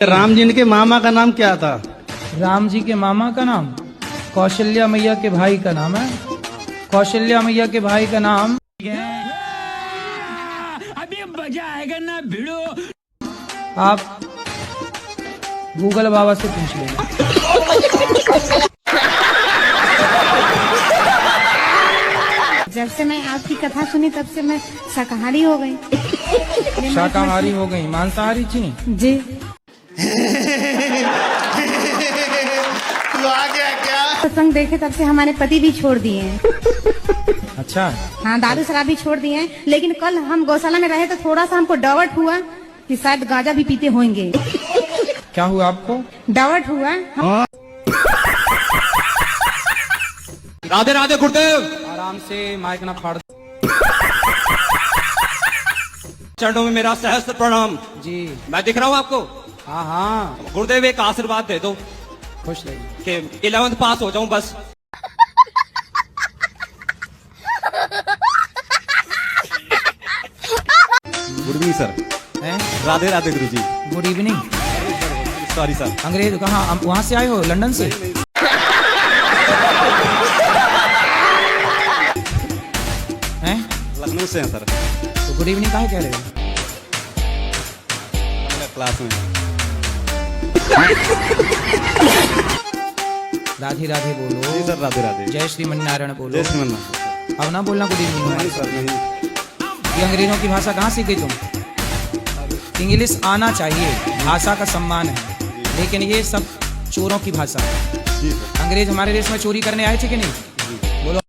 राम जी के मामा का नाम क्या था? राम जी के मामा का नाम कौशल्या मैया के भाई का नाम है। कौशल्या मैया के भाई का नाम अभी मजा आएगा ना भिड़ो। आप गूगल बाबा से पूछ लेंगे। जब से मैं आपकी कथा सुनी तब से मैं शाकाहारी हो गई। शाकाहारी हो गई, मांसाहारी थी जी। तू आ गया क्या? सत्संग देखे तब से हमारे पति भी छोड़ दिए हैं। अच्छा, हाँ, दारू शराब भी छोड़ दिए हैं। लेकिन कल हम गौशाला में रहे तो थोड़ा सा हमको डाउट हुआ कि शायद गांजा भी पीते होंगे। क्या हुआ आपको? डाउट हुआ। राधे राधे गुरुदेव। आराम से, माइक ना फाड़ चरणों में मेरा सहस्त्र प्रणाम जी। मैं दिख रहा हूँ आपको? हाँ हाँ, गुरुदेव एक आशीर्वाद दे दो खुश रहिए। कि 11th पास हो जाऊं बस। Good evening sir. हैं? राधे राधे गुरु जी। Good evening. Sorry sir. अंग्रेज कहाँ, वहाँ से आए हो? लंदन से? हैं? लखनऊ से हैं सर। तो गुड इवनिंग काहे कह रहे हो? क्लास में। राधे राधे बोलो। जी सर, राधे राधे। जय श्रीमन्नारायण बोलो। जय श्रीमन्नारायण। अब ना बोलना गुड इवनिंग। नहीं सर नहीं। ये अंग्रेजों की भाषा कहाँ सीख गई तुम? इंग्लिश आना चाहिए, भाषा का सम्मान है, लेकिन ये सब चोरों की भाषा है। जी सर। अंग्रेज हमारे देश में चोरी करने आए थे कि नहीं? बोलो।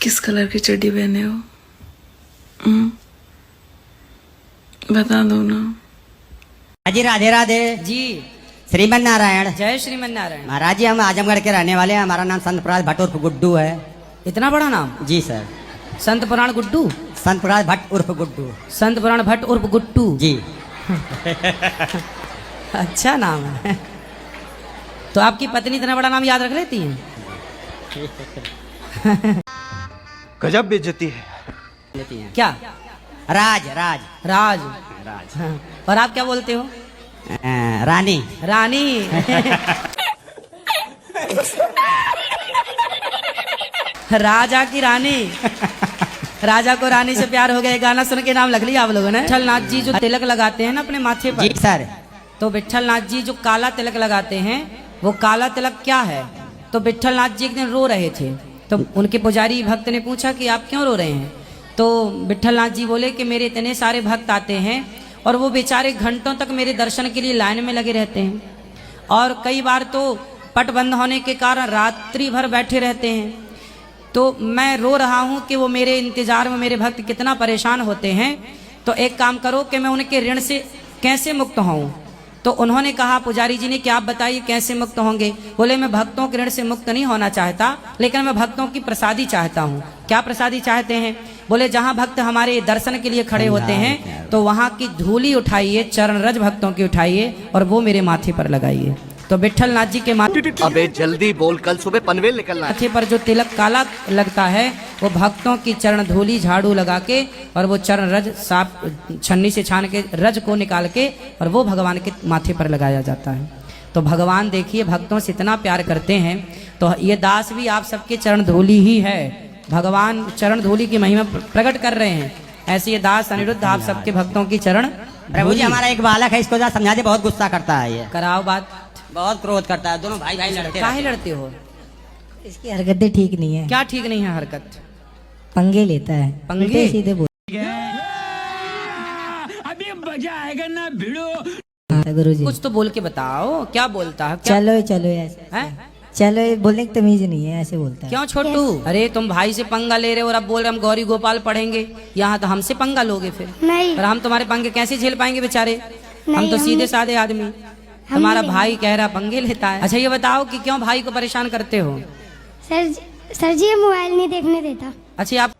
किस कलर की चड्डी पहने हो? बता दो ना। जी राधे राधे जी। श्रीमन नारायण। जय श्रीमन नारायण। महाराज जी हम आजमगढ़ के रहने वाले हैं। हमारा नाम संत प्रहलाद भट्ट उर्फ गुड्डू है। इतना बड़ा नाम? जी सर। संत पुराण गुड्डू? संत प्रहलाद भट्ट उर्फ गुड्डू। संत पुराण भट्ट उर्फ गुट्टू जी। अच्छा नाम है। तो आपकी पत्नी इतना बड़ा नाम याद रख लेती है? गजब बेइज्जती है। लेती हैं। क्या? राज राज राज। राज। हाँ। और आप क्या बोलते हो? रानी। रानी। राजा की रानी। राजा को रानी से प्यार हो गया। गाना सुन के नाम लग लिया आप लोगों ने। विठलनाथ जी जो तिलक लगाते हैं ना अपने माथे पर। जी सर। तो विठलनाथ जी जो काला तिलक लगाते हैं, वो काला तिलक क्या है? तो विठलनाथ जी एक दिन रो रहे थे, तो उनके पुजारी भक्त ने पूछा कि आप क्यों रो रहे हैं? तो विठलनाथ जी बोले कि मेरे इतने सारे भक्त आते हैं और वो बेचारे घंटों तक मेरे दर्शन के लिए लाइन में लगे रहते हैं, और कई बार तो पट बंद होने के कारण रात्रि भर बैठे रहते हैं। तो मैं रो रहा हूँ कि वो मेरे इंतजार में मेरे भक्त कितना परेशान होते हैं। तो एक काम करो कि मैं उनके ऋण से कैसे मुक्त हूँ? तो उन्होंने कहा, पुजारी जी ने, कि आप बताइए कैसे मुक्त होंगे? बोले मैं भक्तों के ऋण से मुक्त नहीं होना चाहता, लेकिन मैं भक्तों की प्रसादी चाहता हूँ। क्या प्रसादी चाहते हैं? बोले जहाँ भक्त हमारे दर्शन के लिए खड़े होते हैं तो वहाँ की धूली उठाइए, चरण रज भक्तों की उठाइए और वो मेरे माथे पर लगाइए। तो विठलनाथ जी के माथे, अबे जल्दी बोल, कल सुबह पनवेल निकलना है। माथे पर जो तिलक काला लगता है वो भक्तों की चरण धूली झाड़ू लगा के और वो चरण रज साफ छन्नी से छान के रज को निकाल के और वो भगवान के माथे पर लगाया जाता है। तो भगवान देखिए भक्तों से इतना प्यार करते हैं। तो ये दास भी आप सबके चरण धूली ही है। भगवान चरण धूली की महिमा प्रकट कर रहे हैं। ऐसे ये दास अनिरुद्ध आप सबके भक्तों की चरण प्रभु जी हमारा एक बालक है, इसको जरा समझा दे, बहुत गुस्सा करता है ये। कराओ बात। बहुत क्रोध करता है। दोनों भाई भाई लड़ते काहे रहते लड़ते हो? इसकी हरकतें ठीक नहीं है। क्या ठीक नहीं है हरकत? पंगे लेता है, पंगे? उल्टे सीधे बोल। अभी मजा आएगा ना भिड़ो। गुरुजी कुछ तो बोल के बताओ, क्या बोलता है? क्या? चलो चलो ऐसे हैं? चलो, ये बोलने की तमीज नहीं है, ऐसे बोलता है। क्यों छोटू? अरे तुम भाई से पंगा ले रहे हो और अब बोल रहे हम गौरी गोपाल पढ़ेंगे। यहाँ तो हमसे पंगा लोगे फिर? नहीं। और हम तुम्हारे पंगे कैसे झेल पाएंगे बेचारे? हम तो सीधे साधे आदमी। तुम्हारा भाई कह रहा पंगे लेता है। अच्छा ये बताओ कि क्यों भाई को परेशान करते हो? सर जी, ये मोबाइल नहीं देखने देता। अच्छा आप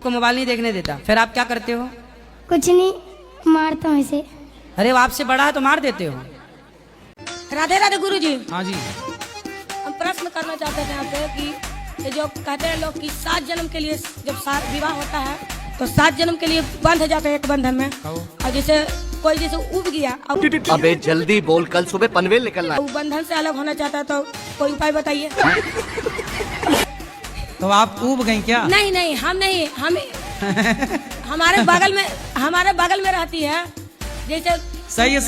को मोबाइल नहीं देखने देता, फिर आप क्या करते हो? कुछ नहीं, मारता हूँ इसे। अरे वो आपसे बड़ा है तो मार देते हो? राधे राधे गुरुजी। हाँ जी। हम प्रश्न करना चाहते थे आपसे कि ये जो कहते हैं लोग कि 7 जन्म के लिए जब विवाह होता है तो 7 जन्म के लिए बंध जाते हैं एक बंधन में। और जैसे कोई जैसे उब गया अब अबे जल्दी बोल, कल सुबह पनवेल निकलना है। वो बंधन से अलग होना चाहता है तो कोई उपाय बताइए। तो आप ऊब गई क्या? नहीं नहीं, हम नहीं, हम हमारे बगल में रहती है जैसे। सही है।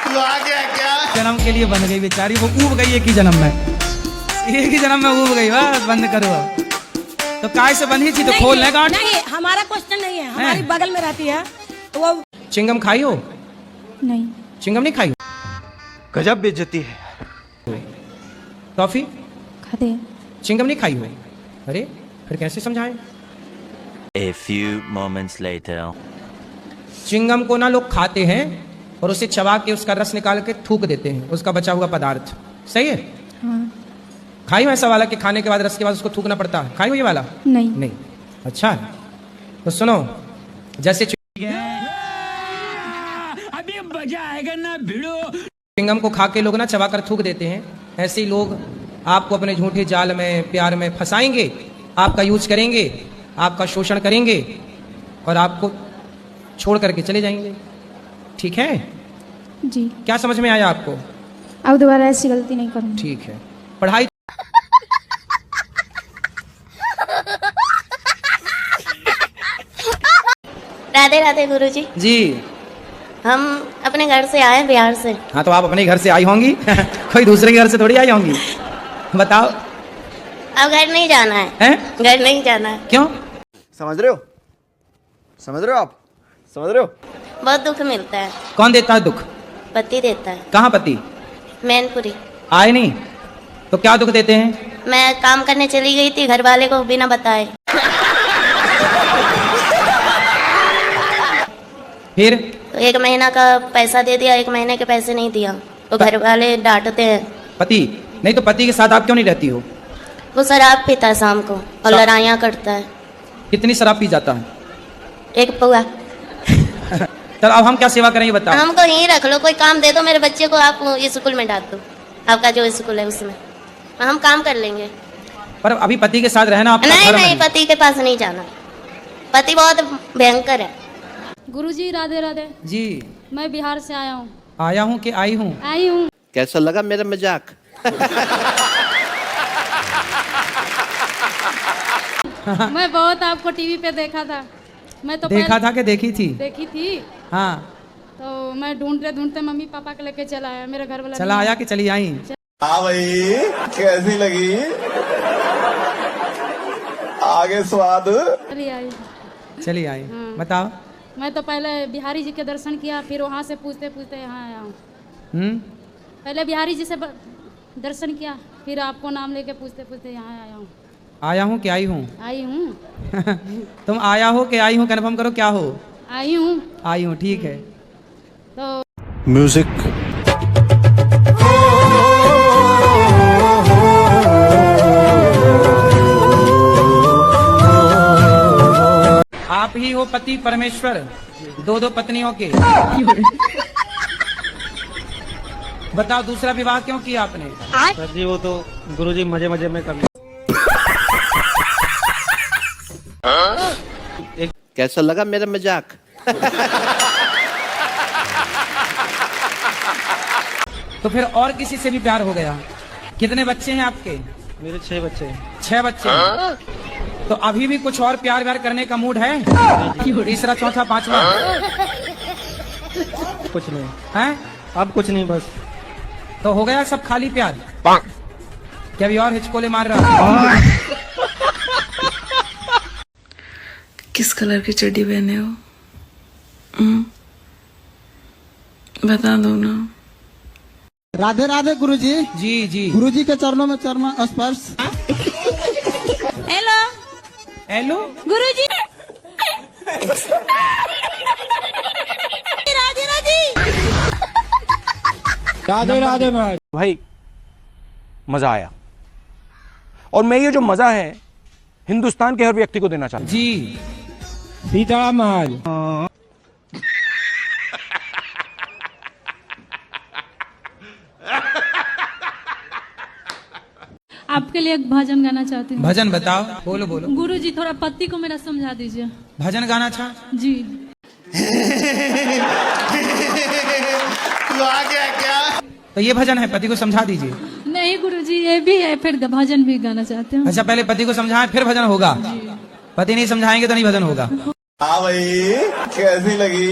तू आ गया क्या? जन्म के लिए बन गई बेचारी, वो ऊब गई एक ही जन्म में, एक ही जन्म में ऊब गई। बस बंद करो अब। तो काय से बंधी थी तो खोल ले गांठ। नहीं, हमारा क्वेश्चन नहीं है, हमारी बगल में रहती है तो वो। चिंगम खाई हो? नहीं। चिंगम नहीं खाई? गजब बेइज्जती है। टॉफी खाते हैं। चिंगम नहीं खाई हो? अरे फिर कैसे समझाएं? A few moments later. Chingam को ना लोग खाते हैं और उसे चबा के उसका रस निकाल के थूक देते हैं, उसका बचा हुआ पदार्थ। सही है? हाँ। खाई हो ऐसा वाला कि खाने के बाद रस के बाद उसको थूकना पड़ता है? खाई हो ये वाला? नहीं। नहीं। अच्छा है। तो सुनो, जैसे अभी मजा आएगा ना भिड़ो। चिंगम को खा के लोग ना चबा कर थूक देते हैं, ऐसे ही लोग आपको अपने झूठे जाल में प्यार में फंसाएंगे, आपका यूज करेंगे, आपका शोषण करेंगे और आपको छोड़ करके चले जाएंगे। ठीक है जी। क्या समझ में आया आपको? अब दोबारा ऐसी गलती नहीं करूँगी। ठीक है। पढ़ाई राधे राधे गुरुजी। जी। हम अपने घर से आए बिहार से। हाँ तो आप अपने घर से आई होंगी कोई दूसरे के घर से थोड़ी आई होंगी। बताओ। अब घर नहीं जाना है, हैं? घर नहीं जाना है। क्यों? समझ रहे हो? समझ रहे हो आप? समझ रहे हो? बहुत दुख मिलता है। कौन देता है दुख? पति देता है। कहाँ पति? मैनपुरी। आए नहीं तो क्या दुख देते हैं? मैं काम करने चली गई थी घर वाले को बिना बताए। फिर तो 1 महीना का पैसा दे दिया, 1 महीने के पैसे नहीं दिया तो घर वाले डांटते हैं। पति नहीं तो पति के साथ आप क्यों नहीं रहती हो? वो शराब पीता है शाम को और लड़ाइयाँ करता है। कितनी शराब पी जाता है? 1 पौआ। चल अब हम क्या सेवा करें ये बताओ। हमको यहीं रख लो, कोई काम दे दो मेरे बच्चे को, आप स्कूल में डाल दो, आपका जो स्कूल है उसमें हम काम कर लेंगे। पर अभी पति के साथ रहना आपका नहीं धर्म नहीं, है। पति के पास नहीं जाना, पति बहुत भयंकर है। गुरुजी राधे राधे। जी। मैं बिहार से आया हूँ। आया हूँ कि आई हूँ? आई हूँ। कैसा लगा मेरा मजाक? मैं बहुत आपको टीवी पे देखा था। मैं तो देखा था कि देखी थी? देखी थी। हाँ। तो मैं ढूंढते ढूंढते मम्मी पापा को लेके चला आया, मेरे घर वाला चला आया कि चली आई? हाँ भाई, कैसी लगी? आगे स्वाद। चली आई। चली आई। बताओ। मैं तो पहले बिहारी जी के दर्शन किया, फिर वहाँ से पूछते पूछते यहाँ आया हूँ। पहले बिहारी जी से दर्शन किया, फिर आपको नाम लेके पूछते पूछते यहाँ आया हूँ। आया हूँ कि आई हूँ? आई हूँ। तुम आया हो कि आई हूँ कन्फर्म करो, क्या हो? आई हूँ। आई हूँ, ठीक है। तो म्यूजिक। आप ही हो पति परमेश्वर, 2 पत्नियों के। बताओ दूसरा विवाह क्यों किया आपने? सर जी वो तो गुरुजी मजे मजे में कर। कैसा लगा मेरा मजाक? तो फिर और किसी से भी प्यार हो गया? कितने बच्चे हैं आपके? मेरे 6 बच्चे हैं। 6 बच्चे हैं। तो अभी भी कुछ और प्यार व्यार करने का मूड है? तीसरा चौथा पांचवा? कुछ नहीं है? अब कुछ नहीं, बस तो हो गया सब खाली प्यार? क्या अभी और हिचकोले मार रहा है? किस कलर की चड्डी पहने हो? बता दो ना। राधे राधे गुरुजी। जी जी। गुरुजी के चरणों में चरण स्पर्श। हेलो हेलो गुरुजी। राधे राधे। राधे राधे भाई मजा आया, और मैं ये जो मजा है हिंदुस्तान के हर व्यक्ति को देना चाहता हूं। जी। सीताराम महाराज। लिए एक भजन गाना चाहती हूँ। भजन बताओ, बोलो बोलो। गुरु जी थोड़ा पति को मेरा समझा दीजिए। भजन गाना था जी। तू आ गया क्या? तो ये भजन है, पति को समझा दीजिए। नहीं गुरु जी, ये भी है, फिर भजन भी गाना चाहते हैं। अच्छा, पहले पति को समझाएं फिर भजन होगा। पति नहीं समझाएंगे तो नहीं भजन होगा। हाँ भाई, कैसी लगी?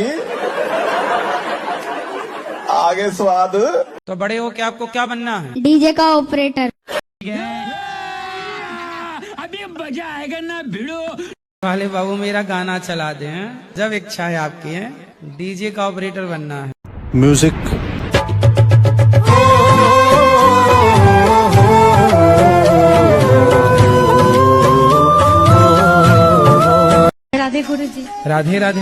आगे स्वाद। तो बड़े हो के आपको क्या बनना है? डीजे का ऑपरेटर। अभी मजा आएगा ना भिड़ो। वाले बाबू मेरा गाना चला दे हैं, जब इच्छा है आपकी है। डीजे का ऑपरेटर बनना है। म्यूजिक। राधे गुरु जी। राधे राधे।